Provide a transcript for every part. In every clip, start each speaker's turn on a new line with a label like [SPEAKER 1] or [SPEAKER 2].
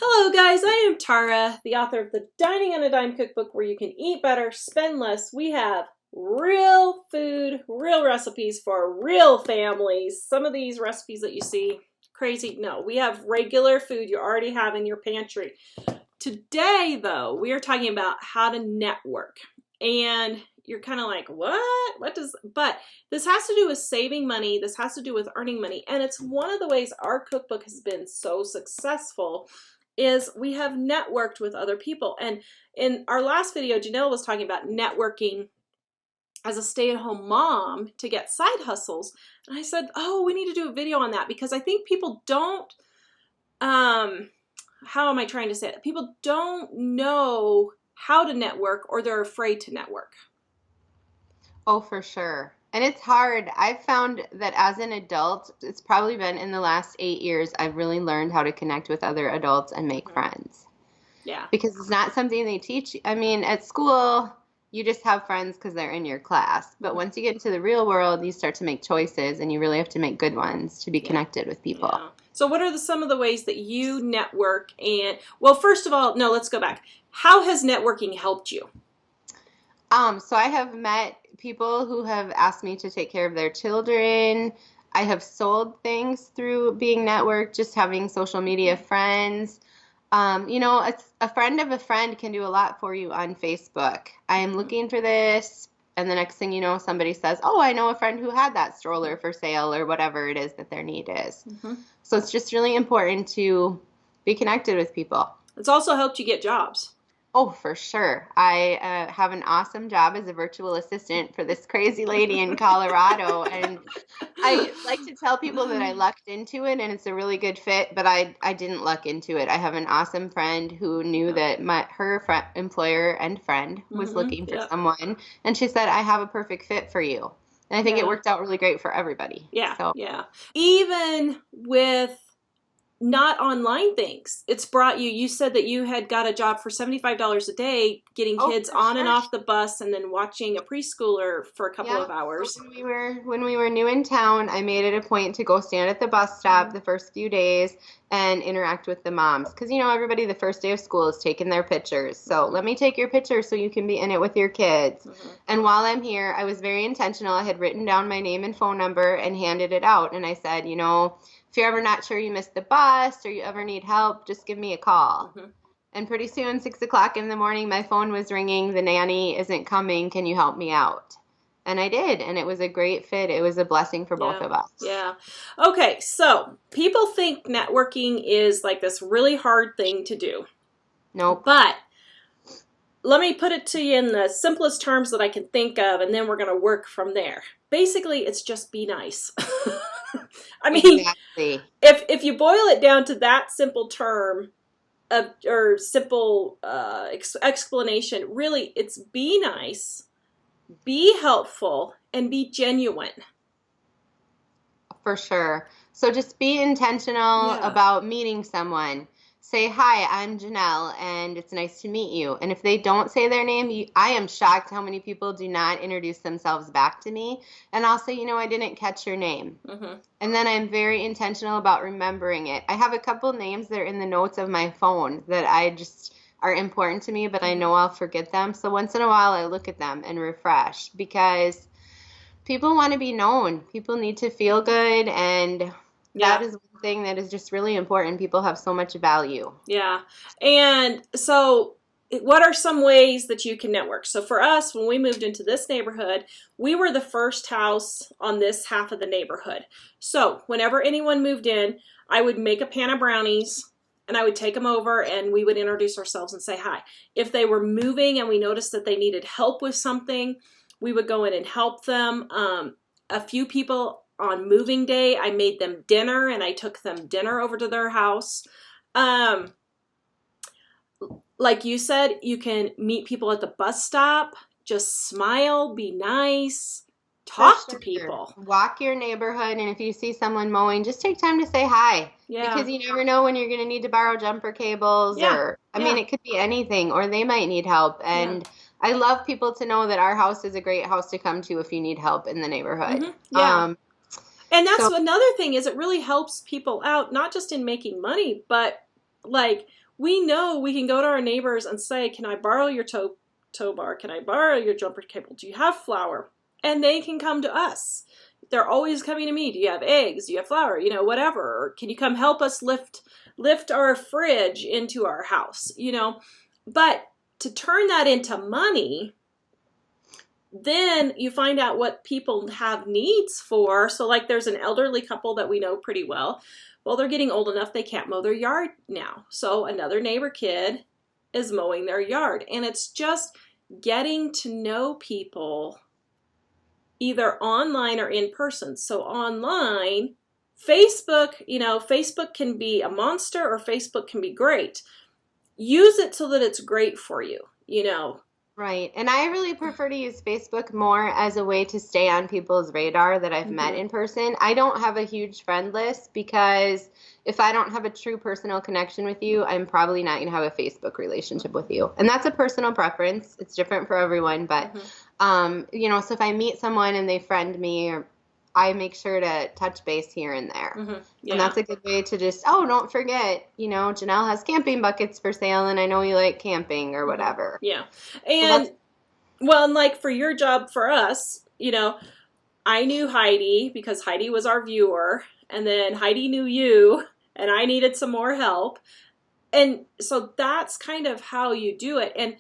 [SPEAKER 1] Hello guys, I am Tara, the author of the Dining on a Dime cookbook where you can eat better, spend less. We have real food, real recipes for real families. Some of these recipes that you see, crazy. No, we have regular food you already have in your pantry. Today though, we are talking about how to network. And you're kind of like, but this has to do with saving money. This has to do with earning money. And it's one of the ways our cookbook has been so successful is we have networked with other people. And in our last video, Janelle was talking about networking as a stay-at-home mom to get side hustles. And I said, oh, we need to do a video on that because I think people don't, how am I trying to say it? People don't know how to network or they're afraid to network.
[SPEAKER 2] Oh, for sure. And it's hard. I've found that as an adult, it's probably been in the last 8 years, I've really learned how to connect with other adults and make friends.
[SPEAKER 1] Yeah.
[SPEAKER 2] Because it's not something they teach. I mean, at school, you just have friends because they're in your class. But once you get into the real world, you start to make choices and you really have to make good ones to be connected with people.
[SPEAKER 1] Yeah. So what are some of the ways that you network? And, well, first of all, no, let's go back. How has networking helped you?
[SPEAKER 2] So I have met people who have asked me to take care of their children. I have sold things through being networked, just having social media friends. A friend of a friend can do a lot for you on Facebook. I am looking for this, and the next thing you know, somebody says, oh, I know a friend who had that stroller for sale or whatever it is that their need is. So it's just really important to be connected with people.
[SPEAKER 1] It's also helped you get jobs.
[SPEAKER 2] Oh, for sure. I have an awesome job as a virtual assistant for this crazy lady in Colorado. And I like to tell people that I lucked into it and it's a really good fit, but I didn't luck into it. I have an awesome friend who knew that her employer and friend was looking for someone. And she said, I have a perfect fit for you. And I think it worked out really great for everybody.
[SPEAKER 1] Yeah, yeah. Even with not online things. It's brought you said that you had got a job for $75 a day getting kids on and off the bus and then watching a preschooler for a couple of hours.
[SPEAKER 2] So when we were new in town, I made it a point to go stand at the bus stop the first few days and interact with the moms. Because, everybody the first day of school is taking their pictures. So let me take your picture so you can be in it with your kids. And while I'm here, I was very intentional. I had written down my name and phone number and handed it out. And I said, if you're ever not sure you missed the bus or you ever need help, just give me a call. And pretty soon, 6 o'clock in the morning, my phone was ringing. The nanny isn't coming. Can you help me out? And I did. And it was a great fit. It was a blessing for both of us.
[SPEAKER 1] Yeah. Okay. So people think networking is like this really hard thing to do.
[SPEAKER 2] Nope.
[SPEAKER 1] But let me put it to you in the simplest terms that I can think of, and then we're going to work from there. Basically, it's just be nice. I mean,
[SPEAKER 2] exactly.
[SPEAKER 1] if you boil it down to that simple term or simple explanation, really it's be nice, be helpful, and be genuine.
[SPEAKER 2] For sure. So just be intentional about meeting someone. Say, hi, I'm Janelle, and it's nice to meet you. And if they don't say their name, I am shocked how many people do not introduce themselves back to me. And I'll say, I didn't catch your name. And then I'm very intentional about remembering it. I have a couple names that are in the notes of my phone that I just are important to me, but I know I'll forget them. So once in a while, I look at them and refresh because people want to be known. People need to feel good, and that is one thing that is just really important. People have so much value.
[SPEAKER 1] Yeah. And so what are some ways that you can network? So for us, when we moved into this neighborhood, we were the first house on this half of the neighborhood. So whenever anyone moved in, I would make a pan of brownies and I would take them over and we would introduce ourselves and say hi. If they were moving and we noticed that they needed help with something, we would go in and help them. A few people on moving day, I made them dinner and I took them dinner over to their house. Like you said, you can meet people at the bus stop, just smile, be nice, talk to people.
[SPEAKER 2] Walk your neighborhood, and if you see someone mowing, just take time to say hi. Because you never know when you're going to need to borrow jumper cables or, I mean, it could be anything, or they might need help. And I love people to know that our house is a great house to come to if you need help in the neighborhood.
[SPEAKER 1] And that's another thing is it really helps people out, not just in making money, but like we know we can go to our neighbors and say, can I borrow your tow bar? Can I borrow your jumper cable? Do you have flour? And they can come to us. They're always coming to me. Do you have eggs? Do you have flour? You know, whatever. Or can you come help us lift our fridge into our house? You know, but to turn that into money, then you find out what people have needs for. So like there's an elderly couple that we know pretty well. Well, they're getting old enough they can't mow their yard now. So another neighbor kid is mowing their yard. And it's just getting to know people either online or in person. So online, Facebook, you know, Facebook can be a monster or Facebook can be great. Use it so that it's great for you, you know.
[SPEAKER 2] Right. And I really prefer to use Facebook more as a way to stay on people's radar that I've met in person. I don't have a huge friend list because if I don't have a true personal connection with you, I'm probably not going to have a Facebook relationship with you. And that's a personal preference. It's different for everyone. But, you know, so if I meet someone and they friend me, or I make sure to touch base here and there. Yeah. And that's a good way to just, oh, don't forget, you know, Janelle has camping buckets for sale and I know you like camping or whatever.
[SPEAKER 1] Yeah. And, well, and like for your job for us, you know, I knew Heidi because Heidi was our viewer, and then Heidi knew you and I needed some more help. And so that's kind of how you do it. And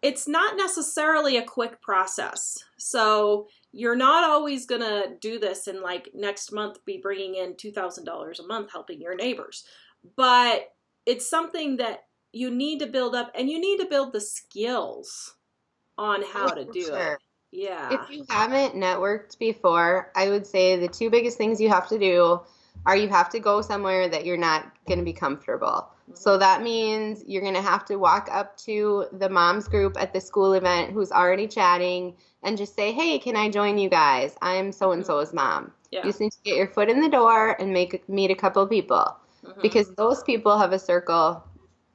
[SPEAKER 1] it's not necessarily a quick process. So you're not always going to do this and like next month be bringing in $2,000 a month helping your neighbors. But it's something that you need to build up, and you need to build the skills on how to do it. Yeah.
[SPEAKER 2] If you haven't networked before, I would say the two biggest things you have to do are you have to go somewhere that you're not going to be comfortable. So that means you're going to have to walk up to the mom's group at the school event who's already chatting and just say, hey, can I join you guys? I'm so-and-so's mom. Yeah. You just need to get your foot in the door and meet a couple people because those people have a circle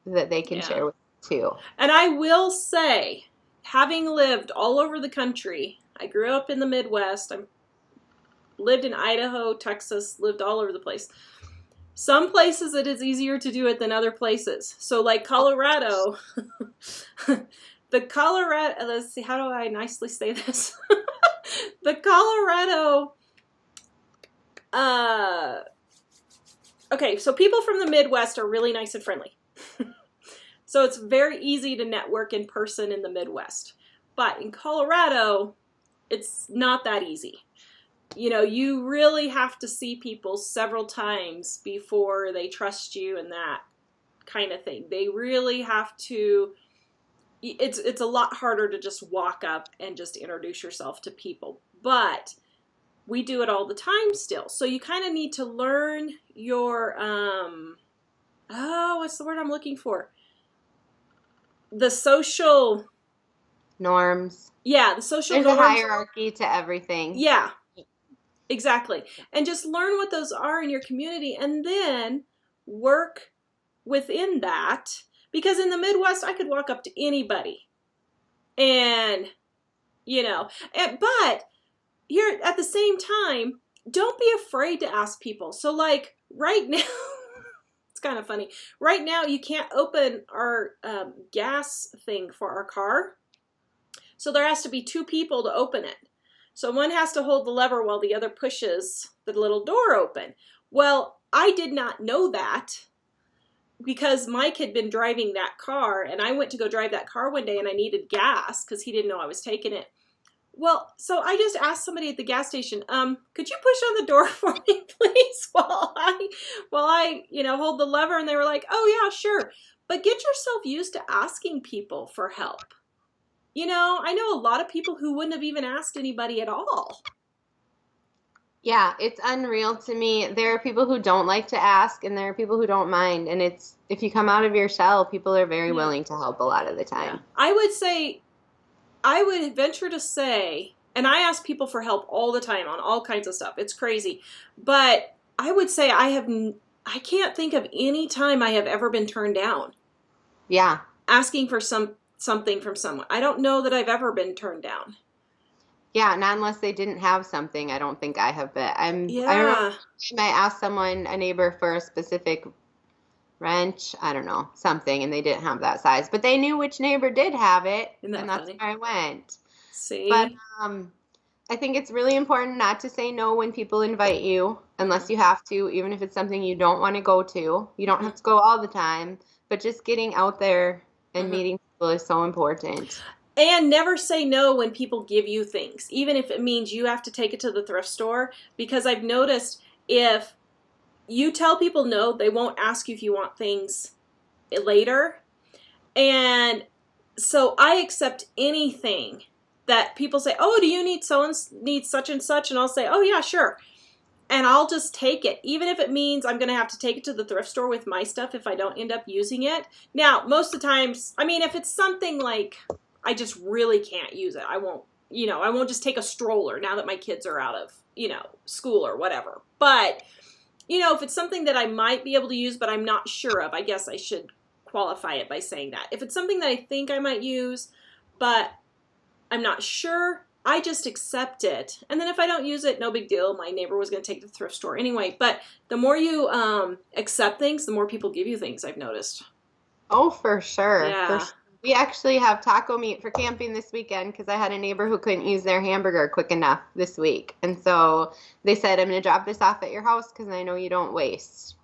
[SPEAKER 2] that they can share with too.
[SPEAKER 1] And I will say, having lived all over the country, I grew up in the Midwest. I lived in Idaho, Texas, lived all over the place. Some places it is easier to do it than other places. So like Colorado, let's see, how do I nicely say this? The Colorado, okay, so people from the Midwest are really nice and friendly. So it's very easy to network in person in the Midwest. But in Colorado, it's not that easy. You know, you really have to see people several times before they trust you and that kind of thing. They really have to, it's a lot harder to just walk up and just introduce yourself to people. But we do it all the time still. So you kind of need to learn your, what's the word I'm looking for? The social
[SPEAKER 2] norms.
[SPEAKER 1] Yeah, the social
[SPEAKER 2] There's
[SPEAKER 1] norms.
[SPEAKER 2] A hierarchy to everything.
[SPEAKER 1] Yeah. Exactly. And just learn what those are in your community and then work within that. Because in the Midwest, I could walk up to anybody. And, you know, but you're at the same time, don't be afraid to ask people. So like right now, it's kind of funny. Right now, you can't open our gas thing for our car. So there has to be two people to open it. So one has to hold the lever while the other pushes the little door open. Well, I did not know that because Mike had been driving that car, and I went to go drive that car one day and I needed gas because he didn't know I was taking it. Well, so I just asked somebody at the gas station, could you push on the door for me, please, while I, you know, hold the lever? And they were like, oh yeah, sure. But get yourself used to asking people for help. You know, I know a lot of people who wouldn't have even asked anybody at all.
[SPEAKER 2] Yeah, it's unreal to me. There are people who don't like to ask, and there are people who don't mind. And it's, if you come out of your shell, people are very willing to help a lot of the time.
[SPEAKER 1] Yeah. I would venture to say, and I ask people for help all the time on all kinds of stuff. It's crazy. But I would say I can't think of any time I have ever been turned down.
[SPEAKER 2] Yeah.
[SPEAKER 1] Asking for something from someone. I don't know that I've ever been turned down.
[SPEAKER 2] Yeah, not unless they didn't have something. I don't think I have been. I remember I asked someone, a neighbor, for a specific wrench, I don't know, something, and they didn't have that size. But they knew which neighbor did have it,
[SPEAKER 1] Isn't that
[SPEAKER 2] and that's
[SPEAKER 1] funny?
[SPEAKER 2] where I went. But
[SPEAKER 1] See?
[SPEAKER 2] I think it's really important not to say no when people invite you, unless you have to, even if it's something you don't want to go to. You don't
[SPEAKER 1] Mm-hmm.
[SPEAKER 2] have to go all the time, but just getting out there and
[SPEAKER 1] Mm-hmm.
[SPEAKER 2] meeting people is so important.
[SPEAKER 1] And never say no when people give you things, even if it means you have to take it to the thrift store. Because I've noticed if you tell people no, they won't ask you if you want things later. And so I accept anything that people say, "Oh, do you need so and need such and such?" And I'll say, "Oh yeah, sure." And I'll just take it, even if it means I'm going to have to take it to the thrift store with my stuff if I don't end up using it. Now, most of the times, I mean, if it's something like I just really can't use it, I won't, I won't just take a stroller now that my kids are out of, school or whatever. But, if it's something that I might be able to use, but I'm not sure of, I guess I should qualify it by saying that. If it's something that I think I might use, but I'm not sure, I just accept it. And then if I don't use it, no big deal. My neighbor was going to take it to the thrift store anyway. But the more you accept things, the more people give you things, I've noticed.
[SPEAKER 2] Oh, for sure. For
[SPEAKER 1] Yeah.
[SPEAKER 2] sure. We actually have taco meat for camping this weekend because I had a neighbor who couldn't use their hamburger quick enough this week. And so they said, I'm going to drop this off at your house because I know you don't waste.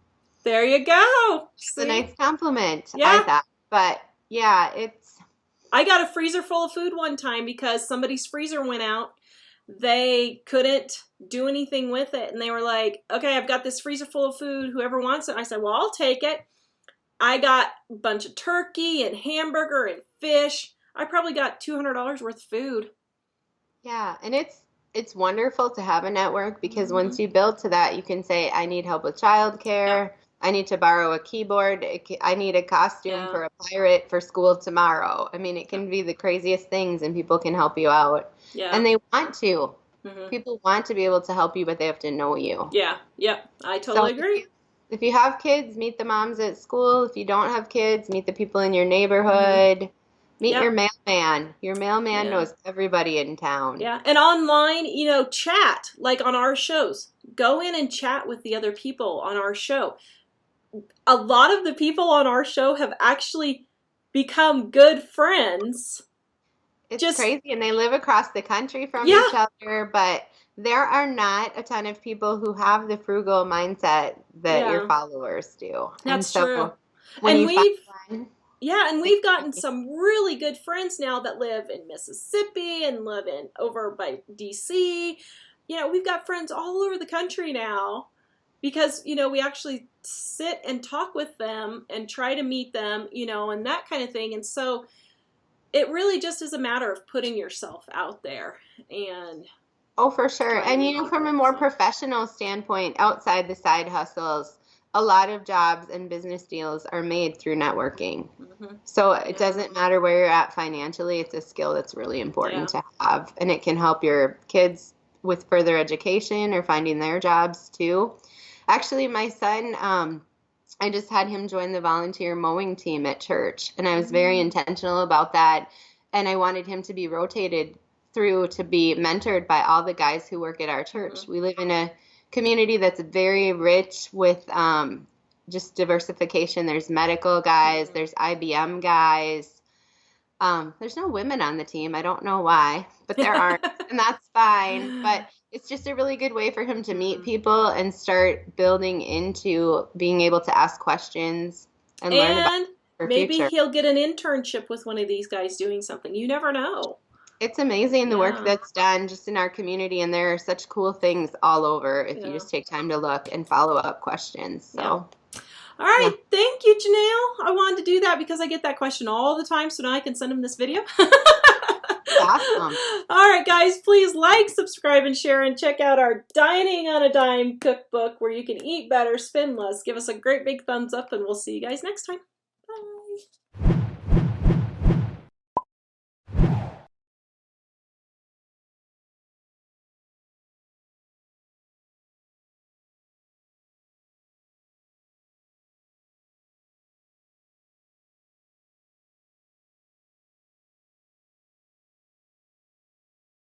[SPEAKER 1] There you go.
[SPEAKER 2] It's a
[SPEAKER 1] See?
[SPEAKER 2] nice compliment, I
[SPEAKER 1] Yeah.
[SPEAKER 2] thought. But yeah,
[SPEAKER 1] I got a freezer full of food one time because somebody's freezer went out. They couldn't do anything with it. And they were like, okay, I've got this freezer full of food. Whoever wants it. I said, well, I'll take it. I got a bunch of turkey and hamburger and fish. I probably got $200 worth of food.
[SPEAKER 2] yeah, and it's wonderful to have a network because once you build to that, you can say, I need help with childcare. I need to borrow a keyboard. I need a costume for a pirate for school tomorrow. I mean, it can be the craziest things and people can help you out.
[SPEAKER 1] Yeah.
[SPEAKER 2] And they want to.
[SPEAKER 1] Mm-hmm.
[SPEAKER 2] People want to be able to help you, but they have to know you.
[SPEAKER 1] Yeah. Yep. I totally agree.
[SPEAKER 2] If you have kids, meet the moms at school. If you don't have kids, meet the people in your neighborhood. Meet your mailman. Your mailman knows everybody in town.
[SPEAKER 1] Yeah. And online, chat, like on our shows. Go in and chat with the other people on our show. A lot of the people on our show have actually become good friends.
[SPEAKER 2] It's crazy, and they live across the country from each other, but there are not a ton of people who have the frugal mindset that your followers do.
[SPEAKER 1] That's true.
[SPEAKER 2] And
[SPEAKER 1] we've gotten some really good friends now that live in Mississippi and live over by DC. We've got friends all over the country now because, we actually sit and talk with them and try to meet them, and that kind of thing. And so it really just is a matter of putting yourself out there and
[SPEAKER 2] oh, for sure. And from a more professional standpoint, outside the side hustles, a lot of jobs and business deals are made through networking. Mm-hmm. So it doesn't matter where you're at financially. It's a skill that's really important to have. And it can help your kids with further education or finding their jobs too. Actually, my son, I just had him join the volunteer mowing team at church. And I was very intentional about that. And I wanted him to be rotated through to be mentored by all the guys who work at our church. Mm-hmm. We live in a community that's very rich with just diversification. There's medical guys, there's IBM guys. There's no women on the team. I don't know why, but there aren't, and that's fine. But it's just a really good way for him to meet people and start building into being able to ask questions and learn about their
[SPEAKER 1] maybe
[SPEAKER 2] future.
[SPEAKER 1] He'll get an internship with one of these guys doing something. You never know.
[SPEAKER 2] It's amazing the work that's done just in our community, and there are such cool things all over if you just take time to look and follow up questions. So,
[SPEAKER 1] all right, thank you, Janelle. I wanted to do that because I get that question all the time, so now I can send them this video.
[SPEAKER 2] Awesome.
[SPEAKER 1] All right, guys, please like, subscribe, and share, and check out our Dining on a Dime cookbook where you can eat better, spend less. Give us a great big thumbs up, and we'll see you guys next time. Bye.